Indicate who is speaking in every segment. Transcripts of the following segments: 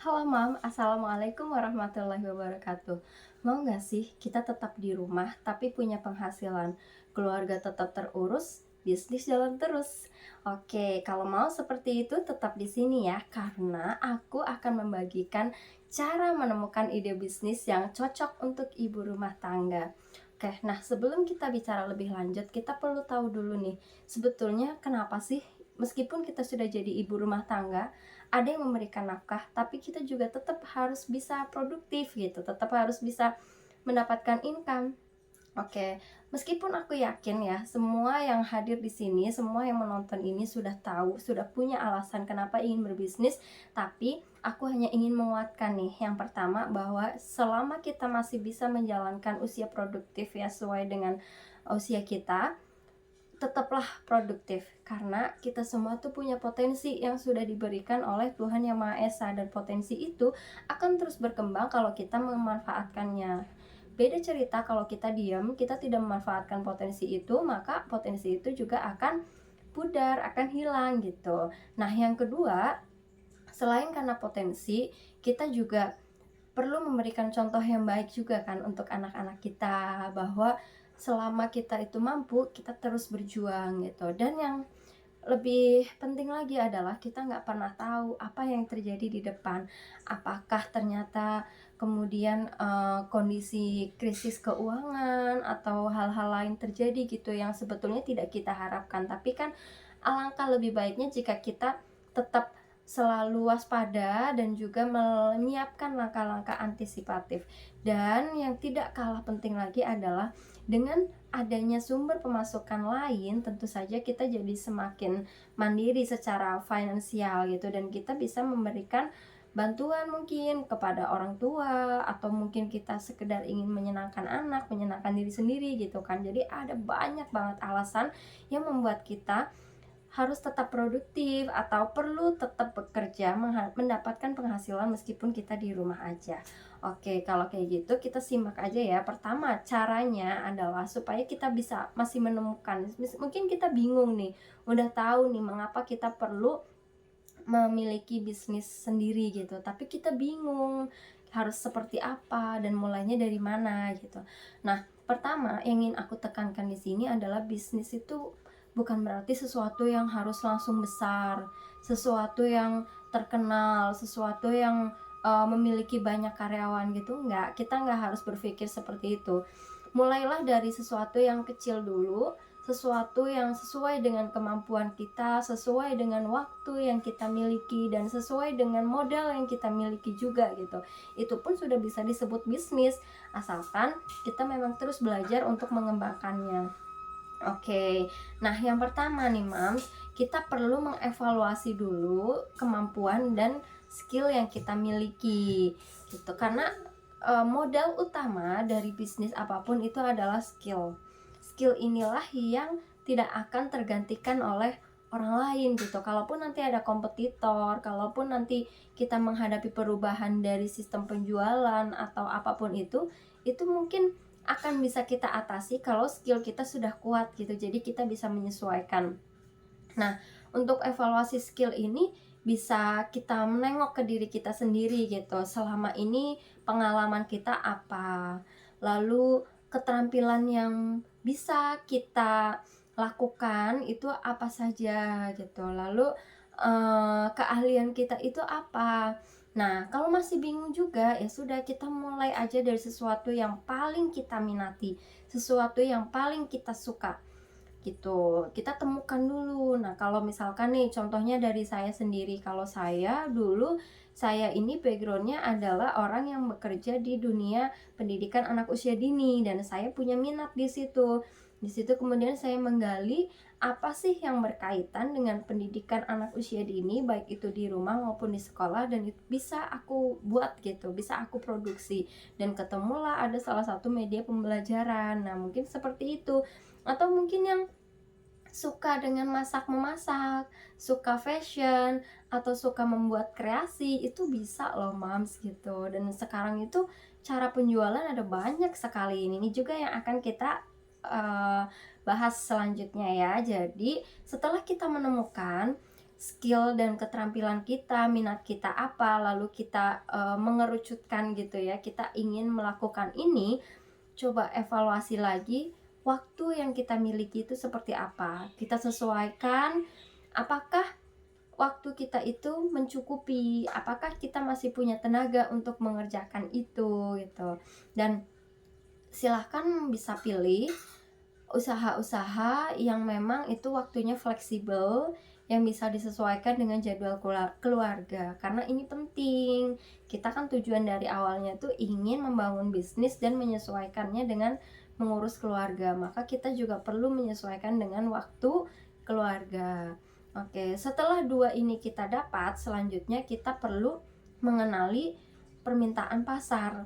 Speaker 1: Halo Mam, Assalamualaikum warahmatullahi wabarakatuh. Mau nggak sih kita tetap di rumah tapi punya penghasilan, keluarga tetap terurus, bisnis jalan terus? Oke, kalau mau seperti itu tetap di sini ya, karena aku akan membagikan cara menemukan ide bisnis yang cocok untuk ibu rumah tangga. Oke, nah sebelum kita bicara lebih lanjut, kita perlu tahu dulu nih, sebetulnya kenapa sih meskipun kita sudah jadi ibu rumah tangga, ada yang memberikan nafkah, tapi kita juga tetap harus bisa produktif gitu, tetap harus bisa mendapatkan income. Oke, meskipun aku yakin ya, semua yang hadir di sini, semua yang menonton ini sudah tahu, sudah punya alasan kenapa ingin berbisnis, tapi aku hanya ingin menguatkan nih, yang pertama bahwa selama kita masih bisa menjalankan usia produktif ya sesuai dengan usia kita, tetaplah produktif karena kita semua tuh punya potensi yang sudah diberikan oleh Tuhan Yang Maha Esa, dan potensi itu akan terus berkembang kalau kita memanfaatkannya. Beda cerita kalau kita diam, kita tidak memanfaatkan potensi itu, maka potensi itu juga akan pudar, akan hilang gitu. Nah, yang kedua, selain karena potensi, kita juga perlu memberikan contoh yang baik juga kan untuk anak-anak kita, bahwa selama kita itu mampu, kita terus berjuang gitu. Dan yang lebih penting lagi adalah kita nggak pernah tahu apa yang terjadi di depan. Apakah ternyata kemudian kondisi krisis keuangan atau hal-hal lain terjadi gitu yang sebetulnya tidak kita harapkan. Tapi kan alangkah lebih baiknya jika kita tetap selalu waspada dan juga menyiapkan langkah-langkah antisipatif. Dan yang tidak kalah penting lagi adalah dengan adanya sumber pemasukan lain, tentu saja kita jadi semakin mandiri secara finansial gitu, dan kita bisa memberikan bantuan mungkin kepada orang tua, atau mungkin kita sekedar ingin menyenangkan anak, menyenangkan diri sendiri gitu kan. Jadi ada banyak banget alasan yang membuat kita harus tetap produktif atau perlu tetap bekerja mendapatkan penghasilan meskipun kita di rumah aja. Oke, kalau kayak gitu kita simak aja ya. Pertama, caranya adalah supaya kita bisa masih menemukan, mungkin kita bingung nih, udah tahu nih mengapa kita perlu memiliki bisnis sendiri gitu, tapi kita bingung harus seperti apa dan mulainya dari mana gitu. Nah, pertama yang ingin aku tekankan di sini adalah bisnis itu bukan berarti sesuatu yang harus langsung besar, sesuatu yang terkenal, sesuatu yang memiliki banyak karyawan gitu. Enggak, kita nggak harus berpikir seperti itu. Mulailah dari sesuatu yang kecil dulu, sesuatu yang sesuai dengan kemampuan kita, sesuai dengan waktu yang kita miliki, dan sesuai dengan modal yang kita miliki juga gitu. Itu pun sudah bisa disebut bisnis, asalkan kita memang terus belajar untuk mengembangkannya. Oke, nah yang pertama nih Mams, kita perlu mengevaluasi dulu kemampuan dan skill yang kita miliki gitu. Karena modal utama dari bisnis apapun itu adalah skill. Skill inilah yang tidak akan tergantikan oleh orang lain gitu. Kalaupun nanti ada kompetitor, kalaupun nanti kita menghadapi perubahan dari sistem penjualan atau apapun itu mungkin akan bisa kita atasi kalau skill kita sudah kuat gitu. Jadi kita bisa menyesuaikan. Nah, untuk evaluasi skill ini bisa kita menengok ke diri kita sendiri gitu. Selama ini pengalaman kita apa? Lalu keterampilan yang bisa kita lakukan itu apa saja gitu. Lalu keahlian kita itu apa? Nah, kalau masih bingung juga, ya sudah kita mulai aja dari sesuatu yang paling kita minati, sesuatu yang paling kita suka gitu. Kita temukan dulu. Nah, kalau misalkan nih contohnya dari saya sendiri, kalau saya dulu, saya ini backgroundnya adalah orang yang bekerja di dunia pendidikan anak usia dini, dan saya punya minat di situ. Di situ kemudian saya menggali apa sih yang berkaitan dengan pendidikan anak usia dini, baik itu di rumah maupun di sekolah, dan itu bisa aku buat gitu, bisa aku produksi, dan ketemulah ada salah satu media pembelajaran. Nah, mungkin seperti itu. Atau mungkin yang suka dengan masak-memasak, suka fashion, atau suka membuat kreasi, itu bisa loh Mams gitu. Dan sekarang itu cara penjualan ada banyak sekali. Ini juga yang akan kita bahas selanjutnya ya. Jadi setelah kita menemukan skill dan keterampilan kita, minat kita apa, lalu kita mengerucutkan gitu ya, kita ingin melakukan ini, coba evaluasi lagi waktu yang kita miliki itu seperti apa. Kita sesuaikan, apakah waktu kita itu mencukupi, apakah kita masih punya tenaga untuk mengerjakan itu gitu. Dan silahkan bisa pilih usaha-usaha yang memang itu waktunya fleksibel, yang bisa disesuaikan dengan jadwal keluarga, karena ini penting. Kita kan tujuan dari awalnya tuh ingin membangun bisnis dan menyesuaikannya dengan mengurus keluarga, maka kita juga perlu menyesuaikan dengan waktu keluarga. Oke, setelah dua ini kita dapat, selanjutnya kita perlu mengenali permintaan pasar.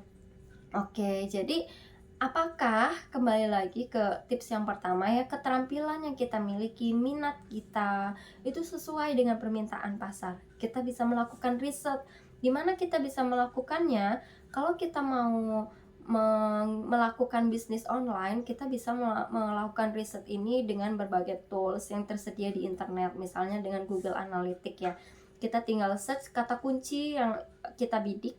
Speaker 1: Oke, jadi apakah kembali lagi ke tips yang pertama ya, keterampilan yang kita miliki, minat kita itu sesuai dengan permintaan pasar. Kita bisa melakukan riset. Di mana kita bisa melakukannya? Kalau kita mau melakukan bisnis online, kita bisa melakukan riset ini dengan berbagai tools yang tersedia di internet, misalnya dengan Google Analytics ya. Kita tinggal search kata kunci yang kita bidik,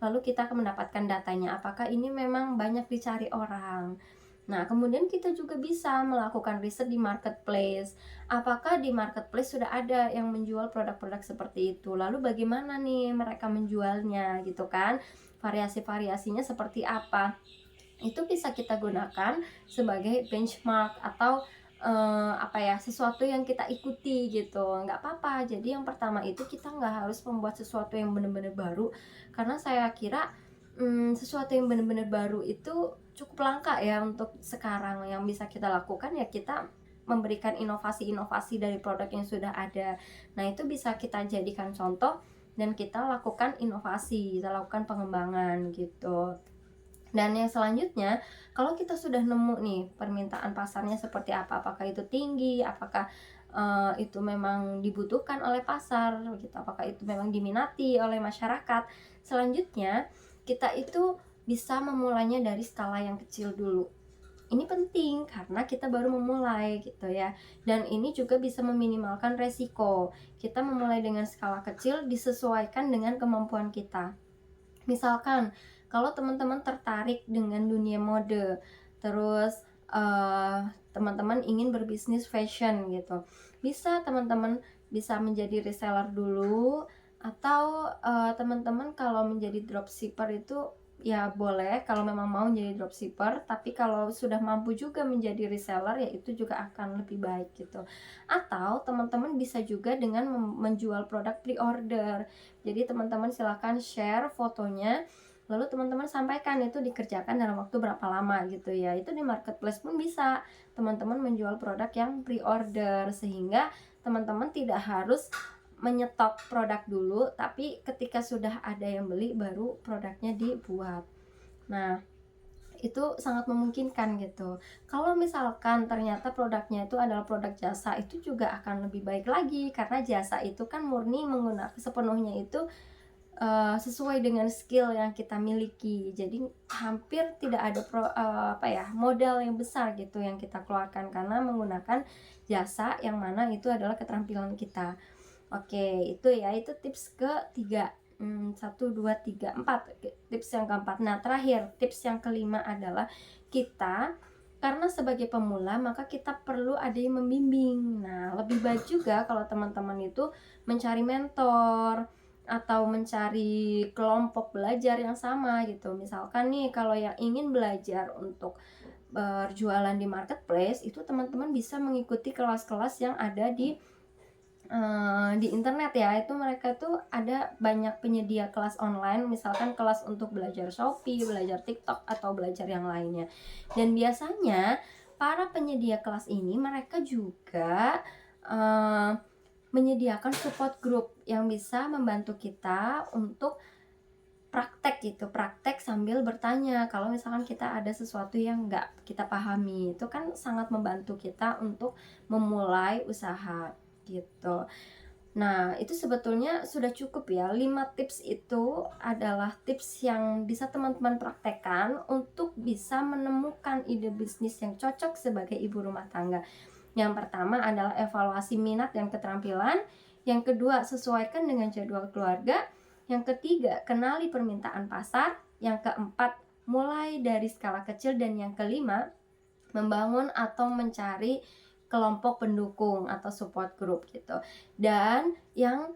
Speaker 1: lalu kita akan mendapatkan datanya, apakah ini memang banyak dicari orang. Nah, kemudian kita juga bisa melakukan riset di marketplace. Apakah di marketplace sudah ada yang menjual produk-produk seperti itu? Lalu bagaimana nih mereka menjualnya gitu kan? Variasi-variasinya seperti apa? Itu bisa kita gunakan sebagai benchmark atau sesuatu yang kita ikuti gitu. Nggak apa-apa. Jadi yang pertama itu kita nggak harus membuat sesuatu yang benar-benar baru, karena saya kira sesuatu yang benar-benar baru itu cukup langka ya untuk sekarang. Yang bisa kita lakukan ya kita memberikan inovasi-inovasi dari produk yang sudah ada. Nah, itu bisa kita jadikan contoh dan kita lakukan inovasi, kita lakukan pengembangan gitu. Dan yang selanjutnya, kalau kita sudah nemu nih permintaan pasarnya seperti apa, apakah itu tinggi, apakah itu memang dibutuhkan oleh pasar gitu, apakah itu memang diminati oleh masyarakat. Selanjutnya, kita itu bisa memulainya dari skala yang kecil dulu. Ini penting karena kita baru memulai gitu ya. Dan ini juga bisa meminimalkan resiko. Kita memulai dengan skala kecil disesuaikan dengan kemampuan kita. Misalkan kalau teman-teman tertarik dengan dunia mode, terus teman-teman ingin berbisnis fashion gitu, bisa teman-teman bisa menjadi reseller dulu, atau teman-teman kalau menjadi dropshipper itu ya boleh kalau memang mau jadi dropshipper, tapi kalau sudah mampu juga menjadi reseller ya itu juga akan lebih baik gitu. Atau teman-teman bisa juga dengan menjual produk pre-order. Jadi teman-teman silahkan share fotonya, lalu teman-teman sampaikan itu dikerjakan dalam waktu berapa lama gitu ya. Itu di marketplace pun bisa teman-teman menjual produk yang pre-order, sehingga teman-teman tidak harus menyetok produk dulu, tapi ketika sudah ada yang beli baru produknya dibuat. Nah, itu sangat memungkinkan gitu. Kalau misalkan ternyata produknya itu adalah produk jasa, itu juga akan lebih baik lagi, karena jasa itu kan murni menggunakan sepenuhnya itu sesuai dengan skill yang kita miliki. Jadi hampir tidak ada modal yang besar gitu yang kita keluarkan karena menggunakan jasa yang mana itu adalah keterampilan kita. Oke, itu ya, itu tips ketiga. 1, 2, 3, 4 tips yang keempat. Nah, terakhir tips yang kelima adalah kita, karena sebagai pemula maka kita perlu ada yang membimbing. Nah, lebih baik juga kalau teman-teman itu mencari mentor atau mencari kelompok belajar yang sama gitu. Misalkan nih kalau yang ingin belajar untuk berjualan di marketplace, itu teman-teman bisa mengikuti kelas-kelas yang ada di internet ya. Itu mereka tuh ada banyak penyedia kelas online, misalkan kelas untuk belajar Shopee, belajar TikTok, atau belajar yang lainnya. Dan biasanya para penyedia kelas ini mereka juga menyediakan support group yang bisa membantu kita untuk praktek sambil bertanya. Kalau misalkan kita ada sesuatu yang nggak kita pahami, itu kan sangat membantu kita untuk memulai usaha gitu. Nah, itu sebetulnya sudah cukup ya. 5 tips itu adalah tips yang bisa teman-teman praktekkan untuk bisa menemukan ide bisnis yang cocok sebagai ibu rumah tangga. Yang pertama adalah evaluasi minat dan keterampilan. Yang kedua, sesuaikan dengan jadwal keluarga. Yang ketiga, kenali permintaan pasar. Yang keempat, mulai dari skala kecil. Dan yang kelima, membangun atau mencari kelompok pendukung atau support group gitu. Dan yang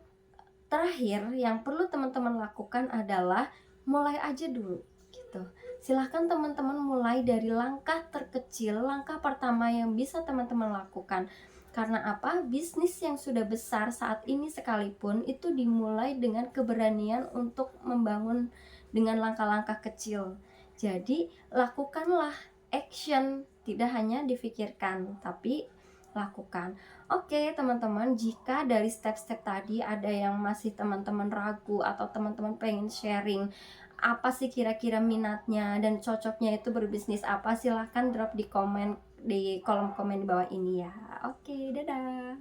Speaker 1: terakhir yang perlu teman-teman lakukan adalah mulai aja dulu gitu. Silahkan teman-teman mulai dari langkah terkecil, langkah pertama yang bisa teman-teman lakukan. Karena apa? Bisnis yang sudah besar saat ini sekalipun itu dimulai dengan keberanian untuk membangun dengan langkah-langkah kecil. Jadi lakukanlah action, tidak hanya difikirkan tapi lakukan. Oke teman-teman, jika dari step-step tadi ada yang masih teman-teman ragu atau teman-teman pengen sharing apa sih kira-kira minatnya dan cocoknya itu berbisnis apa, silahkan drop di kolom komen di bawah ini ya. Oke, dadah.